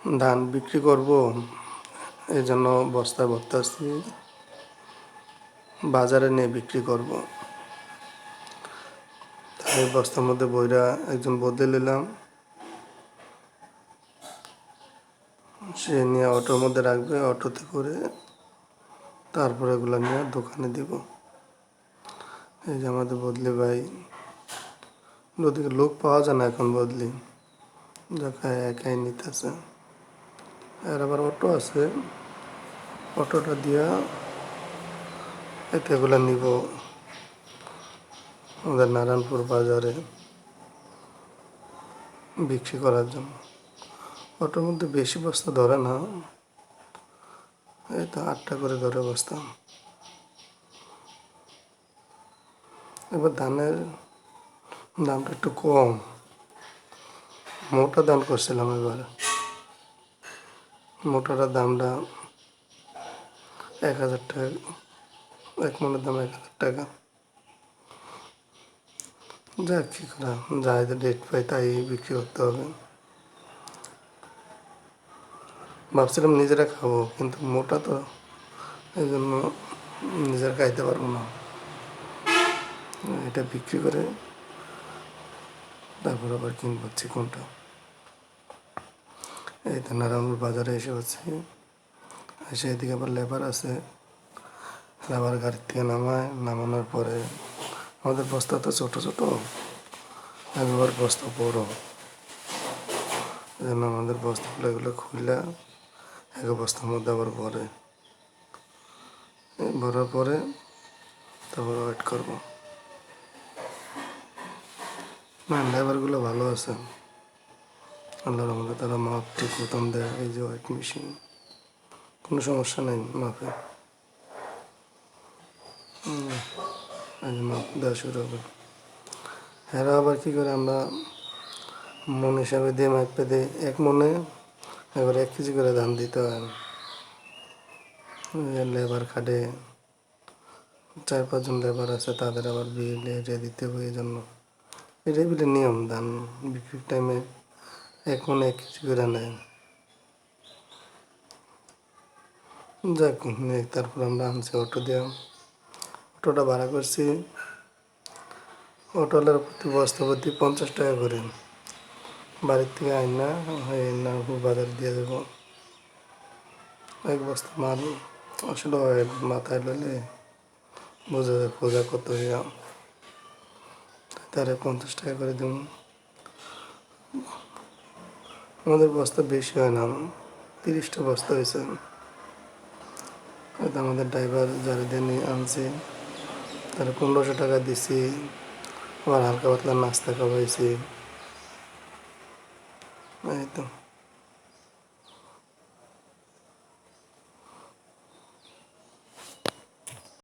ধান বিক্রি করব, এই জন্য বস্তা ভরতাছি, বাজারে নিয়ে বিক্রি করব। এই বস্তার মধ্যে বইরা একজন বদলে নিলাম, সে নিয়ে অটোর মধ্যে রাখবে, অটোতে করে তারপরে এগুলো নিয়ে দোকানে দিব। এই যে আমাদের বদলি ভাই, ওদিকে লোক পাওয়া যায় না এখন, বদলি দেখা একাই নিতেছে। আর আবার অটো আছে, অটোটা দিয়া এতে এগুলো নিব আমাদের নারায়ণপুর বাজারে বিক্রি করার জন্য। অটোর মধ্যে বেশি বস্তা ধরে না, এই তো 8টা করে ধরে বস্তা। এবার ধানের দামটা একটু কম, মোটা ধান করছিলাম এবার, মোটাটার দামটা 1000 টাকা, এক মনের দাম 1000 টাকা। যাক, কী করা যায়, রেট পাই তাই বিক্রি করতে হবে। ভাবছিলাম নিজেরা খাবো, কিন্তু মোটা তো, এই জন্য নিজেরা খাইতে পারবো না, এটা বিক্রি করে তারপর আবার কিনবো চিকনটা। এই তো নারায়ণপুর বাজারে এসে হচ্ছে, এসে এদিকে আবার লেবার আছে, লেবার গাড়ির থেকে নামায়, নামানোর পরে আমাদের বস্তা তো ছোটো ছোটো, একবার বস্তা বড়, এই জন্য আমাদের বস্তাগুলো এগুলো খুলে এক বস্তার মধ্যে আবার ভরে, ভরার পরে তারপর ওয়েট করবো। না, লেবারগুলো ভালো আছে, আল্লাহর রহমতে তারা মাপ ঠিক মতন দেয়। এই যে ওয়েট মেশিন, কোনো সমস্যা নেই মাপে, এই যে মাপ দেওয়া শুরু হবে। এরা আবার কী করে, আমরা মন হিসাবে দিয়ে মাপে দিই, এক মনে এবার 1 কেজি করে ধান দিতে হয়। লেবার খাটে, 4-5 জন লেবার আছে, তাদের আবার বিল এটা দিতে হবে। এই জন্য এটাই বলে নিয়ম, ধান বিক্রির টাইমে 1 মনে 1 কেজি করে নেয়। যাক, তারপর আমরা আনছি অটো দিয়ে, অটোটা ভাড়া করছি, অটোওয়ালার প্রতি বস্তা প্রতি 50 টাকা করে, বাড়ির থেকে আইনা নারায়ণপুর বাজার দিয়ে দেবো। এক বস্তা মাল আসলে মাথায় লইলে বোঝা যায় খোঁজা কত হইয়া, তারে 50 টাকা করে দেব। আমাদের বস্তা বেশি হয় না, 30টা বস্তা হয়েছে। হয়তো আমাদের ড্রাইভার যারা দিয়ে আনছে তারা 1500 টাকা দিছি, আবার হালকা পাতলা নাস্তা খাওয়াইছি, এই তো।